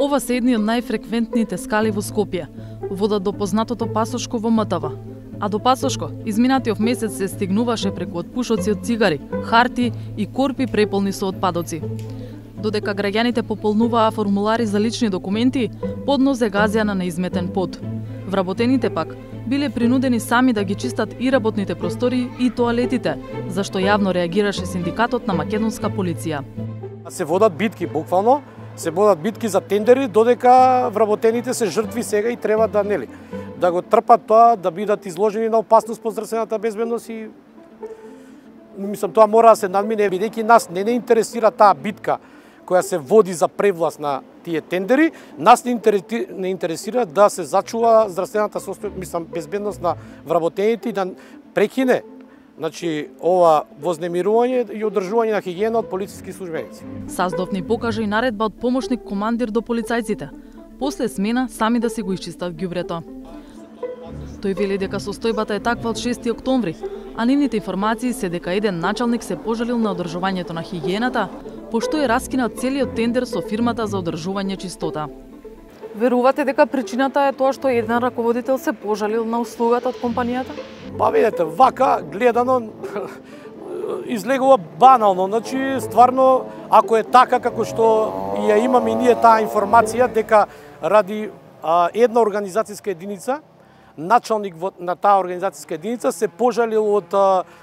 Ова се едни од најфреквентните скали во Скопје. Водат до познатото пасошко во МТВ. А до пасошко, изминатиот месец се стигнуваше преку отпушоци од цигари, харти и корпи преполни со отпадоци. Додека граѓаните пополнуваа формулари за лични документи, поднозе газија на неизметен под. Вработените пак биле принудени сами да ги чистат и работните простори и тоалетите, зашто јавно реагираше синдикатот на македонска полиција. Се водат битки, буквално, се водат битки за тендери, додека вработените се жртви сега и треба да го трпат тоа, да бидат изложени на опасност по здравствената безбедност и мислам тоа мора да се надмине, бидејќи нас не интересира таа битка која се води за превласт на тие тендери, нас не интересира да се зачува здравствената безбедност на вработените и да прекине ова вознемирување и одржување на хигиена од полициски службеници. Саздов ни покажа и наредба од помошник командир до полицајците. После смена сами да си го исчистат ѓубрето. Тој вели дека состојбата е таква од 6 октомври, а нивните информации се дека еден началник се пожалил на одржувањето на хигиената, пошто е раскинат целиот тендер со фирмата за одржување чистота. Верувате дека причината е тоа што еден раководител се пожалил на услугата од компанијата? Па видете, вака гледано излегува банално, стварно ако е така како што ја имаме и ние таа информација дека ради една организацијска единица, началник на таа организацијска единица се пожалил од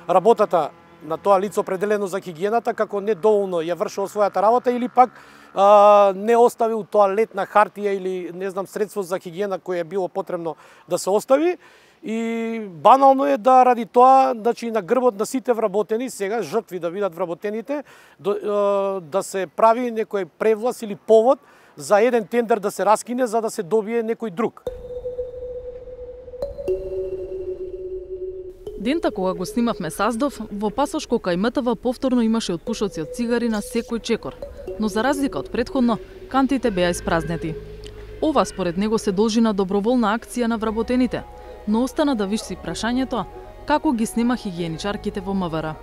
работата на тоа лице определено за хигиената како недоволно ја вршил својата работа или пак не оставил тоалетна хартија или не знам средство за хигиена кое е било потребно да се остави. И банално е да ради тоа, на грбот на сите вработени, сега жртви да бидат вработените, да се прави некој превлас или повод за еден тендер да се раскине за да се добие некој друг. Дента кога го снимавме Саздов, во пасошко кај МТВ повторно имаше отпушоци од цигари на секој чекор, но за разлика од претходно, кантите беа испразнети. Ова според него се должи на доброволна акција на вработените, но остана да виси прашањето како ги снима хигиеничарките во МВР.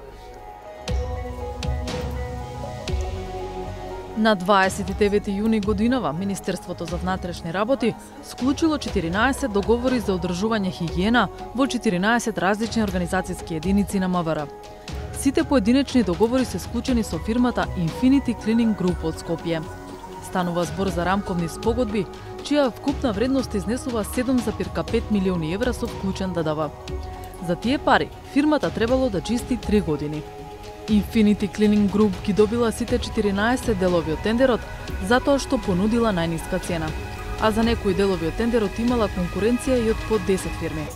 На 29 јуни годинава Министерството за внатрешни работи склучило 14 договори за одржување хигиена во 14 различни организацијски единици на МВР. Сите поединечни договори се склучени со фирмата Infinity Cleaning Group од Скопје. Станува збор за рамковни спогодби, чија вкупна вредност изнесува 7,5 милиони евра со вклучен ДДВ. За тие пари, фирмата требало да чисти 3 години. Infinity Cleaning Group ги добила сите 14 делови од тендерот затоа што понудила најниска цена, а за некои делови од тендерот имала конкуренција и од под 10 фирми.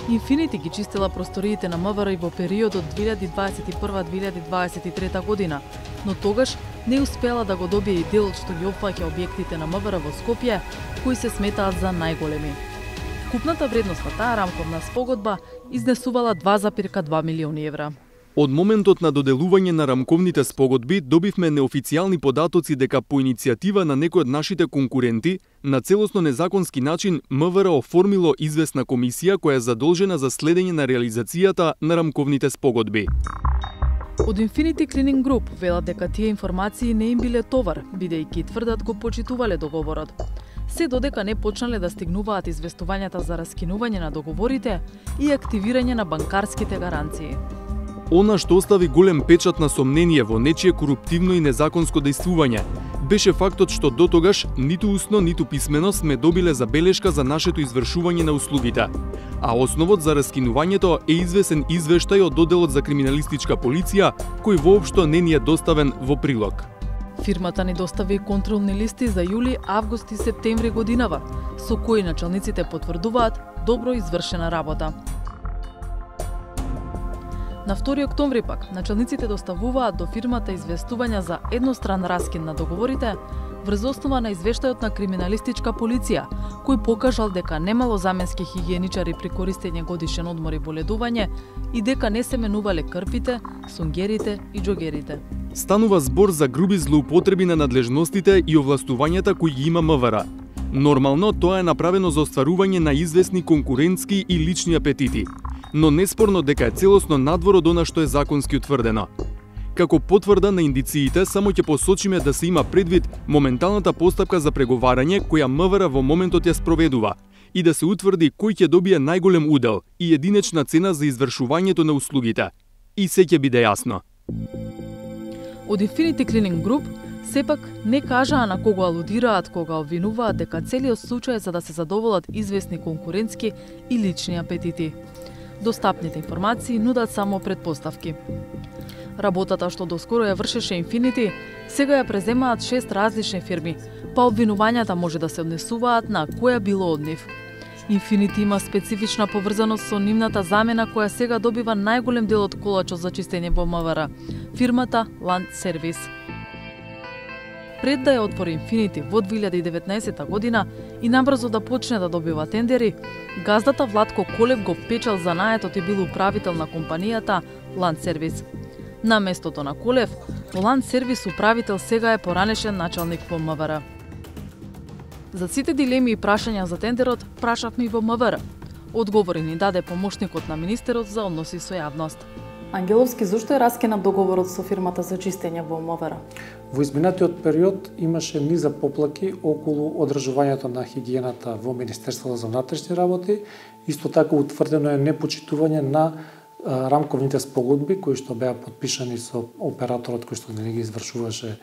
Infinity ги чистила просториите на МВР и во периодот 2021-2023 година, но тогаш не успела да го добие и делот што ги опфаќа објектите на МВР во Скопје, кои се сметаат за најголеми. Вкупната вредност на таа рамковна спогодба изнесувала 2,2 милиони евра. Од моментот на доделување на рамковните спогодби добивме неофицијални податоци дека по иницијатива на некои од нашите конкуренти, на целосно незаконски начин МВР оформило известна комисија која е задолжена за следење на реализацијата на рамковните спогодби. Од Infinity Cleaning Group велат дека тие информации не им биле товар, бидејќи тврдат го почитувале договорот. Се додека не почнале да стигнуваат известувањата за раскинување на договорите и активирање на банкарските гаранции. Она што остави голем печат на сомнение во нечие коруптивно и незаконско дејствување беше фактот што дотогаш ниту усно, ниту писмено сме добиле забелешка за нашето извршување на услугите, а основот за раскинувањето е извесен извештај од одделот за криминалистичка полиција кој воопшто не ни е доставен во прилог. Фирмата ни достави контролни листи за јули, август и септември годинава, со кои началниците потврдуваат добро извршена работа. На 2 октомври пак, началниците доставуваат до фирмата известувања за едностран раскин на договорите врз основа на извештајот на криминалистичка полиција, кој покажал дека немало заменски хигиеничари при користење годишен одмор и боледување и дека не се менувале крпите, сунгерите и џогерите. Станува збор за груби злоупотреби на надлежностите и овластувањата кои ги има МВР. Нормално тоа е направено за остварување на известни конкурентски и лични апетити, но неспорно дека е целосно надвор од она што е законски утврдено. Како потврда на индициите, само ќе посочиме да се има предвид моменталната постапка за преговарање која МВР во моментот ја спроведува и да се утврди кој ќе добие најголем удел и единечна цена за извршувањето на услугите. И се ќе биде јасно. Од Infinity Cleaning Group сепак не кажаа на кого алудираат кога обвинуваат дека целиот случај е за да се задоволат известни конкурентски и лични апетити. Достапните информации нудат само предпоставки. Работата што доскоро ја вршеше Infinity, сега ја преземаат 6 различни фирми, па обвинувањата може да се однесуваат на која било од нив. Infinity има специфична поврзаност со нивната замена која сега добива најголем дел од колачот за чистење во МВР, фирмата Land Service. Пред да ја отвори Infinity во 2019 година и набрзо да почне да добива тендери, газдата Владко Колев го печал занаетот и бил управител на компанијата Land Service. На местото на Колев, во Land Service управител сега е поранешен началник во МВР. За сите дилеми и прашања за тендерот, прашавме и во МВР. Одговори ни даде помошникот на министерот за односи со јавност. Ангеловски, зошто е раскинат договорот со фирмата за чистење во МВР? Во изминатиот период имаше низа поплаки околу одржувањето на хигиената во Министерството за внатрешни работи. Исто така утврдено е непочитување на рамковните спогодби кои што беа подпишани со операторот кој што не ги извршуваше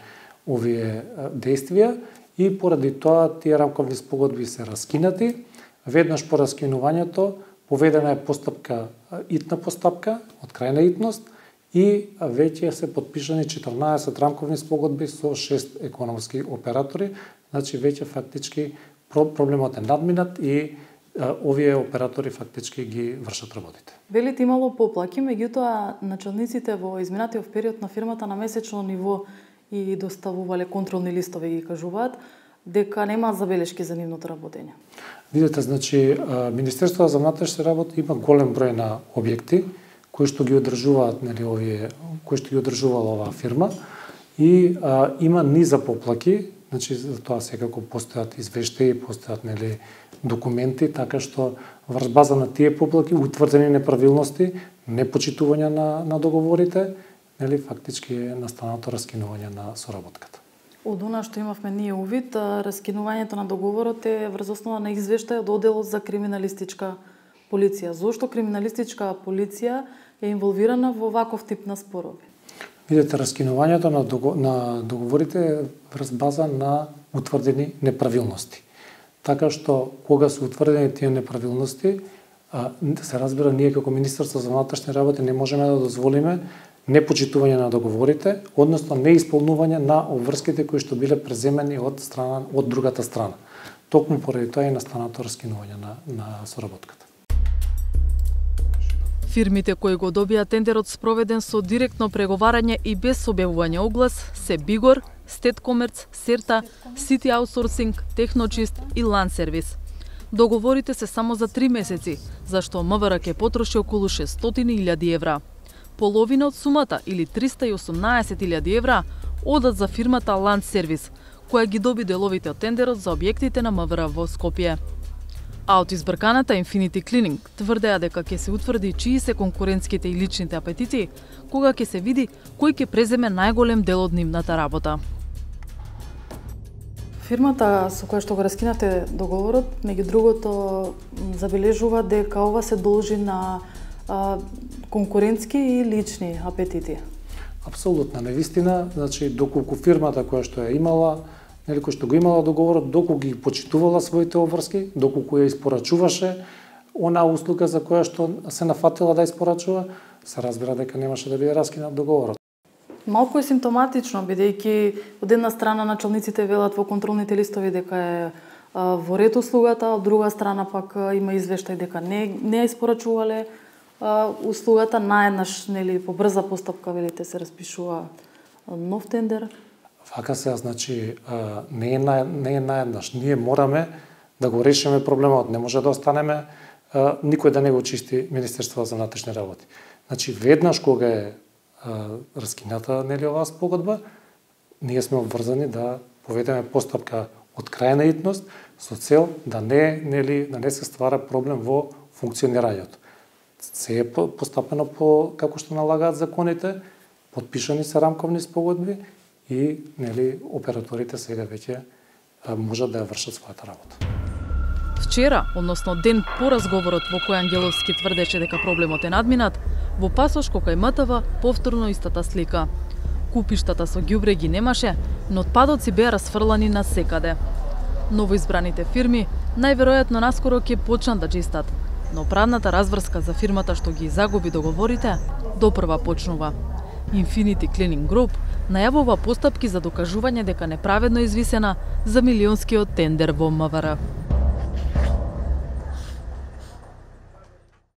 овие действија и поради тоа тие рамковни спогодби се раскинати. Веднаш по раскинувањето поведена е постапка, итна постапка од крајна итност и веќе се подпишани 14 рамковни спогодби со 6 економски оператори. Значи веќе фактички проблемот е надминат и овие оператори фактички ги вршат работите. Велите имало поплаки, меѓутоа началниците во изминатиот период на фирмата на месечно ниво и доставувале контролни листови и кажуваат дека немаат забелешки за нивното работење. Видете, значи Министерството за внатрешни работи има голем број на објекти кои што ги одржуваат, нели, овие, кои што ги одржувала оваа фирма и има низа поплаки, значи за тоа секако постојат извештаи, постојат, нели, документи, така што врз база на тие поплаки утврдени неправилности, непочитување на договорите, нели, фактички е настанато раскинување на соработката. Од она што имавме ние увид, раскинувањето на договорот е врз основа на извештај од одделот за криминалистичка полиција. Зошто криминалистичка полиција е инволвирана во ваков тип на спорови? Видете, раскинувањето на договорите е врз база на утврдени неправилности. Така што кога се утврдени тие неправилности, се разбира, ние како Министерство за внатрешни работи не можеме да дозволиме непочитување на договорите, односно неисполнување на обврските кои што биле преземени од другата страна. Токму поради тоа е настанато раскинување на соработката. Фирмите кои го добија тендерот спроведен со директно преговарање и без објавување оглас се Бигор, Стеткомерц, Серта, City Outsourcing, Техночист и Land Service. Договорите се само за 3 месеци, зашто МВР ќе потроши околу 600.000 евра. Половина од сумата, или 318.000 евра, одат за фирмата Land Service, која ги доби деловите од тендерот за објектите на МВР во Скопје. А од избрканата Infinity Cleaning тврдеа дека ќе се утврди чии се конкурентските и личните апетити, кога ќе се види кој ќе преземе најголем дел од нивната работа. Фирмата со која што го раскинате договорот, меѓу другото, забележува дека ова се должи на конкурентски и лични апетити. Апсолутно, навистина, значи доколку фирмата која што ја имала, нели, кој што го имала договорот, доколку ги почитувала своите обврски, доколку ја испорачуваше она услуга за која што се нафатила да испорачува, се разбира дека немаше да биде раскинат договорот. Малку е симптоматично, бидејќи од една страна началниците велат во контролните листови дека е во ред услугата, од друга страна пак има извештај дека не ја испорачувале услугата, наеднаш, нели, по брза постапка, велите, се распишува нов тендер. Вака се, значи, не е наеднаш. Ние мораме да го решиме проблемот. Не може да останеме никој да не го чисти Министерството за внатрешни работи. Значи, веднаш кога е раскината, нели, оваа спогодба, ние сме обврзани да поведеме постапка од крајна итност со цел да не се ствара проблем во функционирањето. Се е постапено по како што налагаат законите, подпишани се рамковни спогодби и операторите сега веќе можат да ја вршат својата работа. Вчера, односно ден по разговорот во кој Ангеловски тврдеше дека проблемот е надминат, во пасошко кај МТВ повторно истата слика. Купиштата со ѓубре ги немаше, но отпадоци беа расфрлани на секаде. Новоизбраните фирми најверојатно наскоро ќе почнат да чистат, но правната разврска за фирмата што ги загуби договорите допрва почнува. Infinity Cleaning Group најавува постапки за докажување дека неправедно извисена за милионскиот тендер во МВР.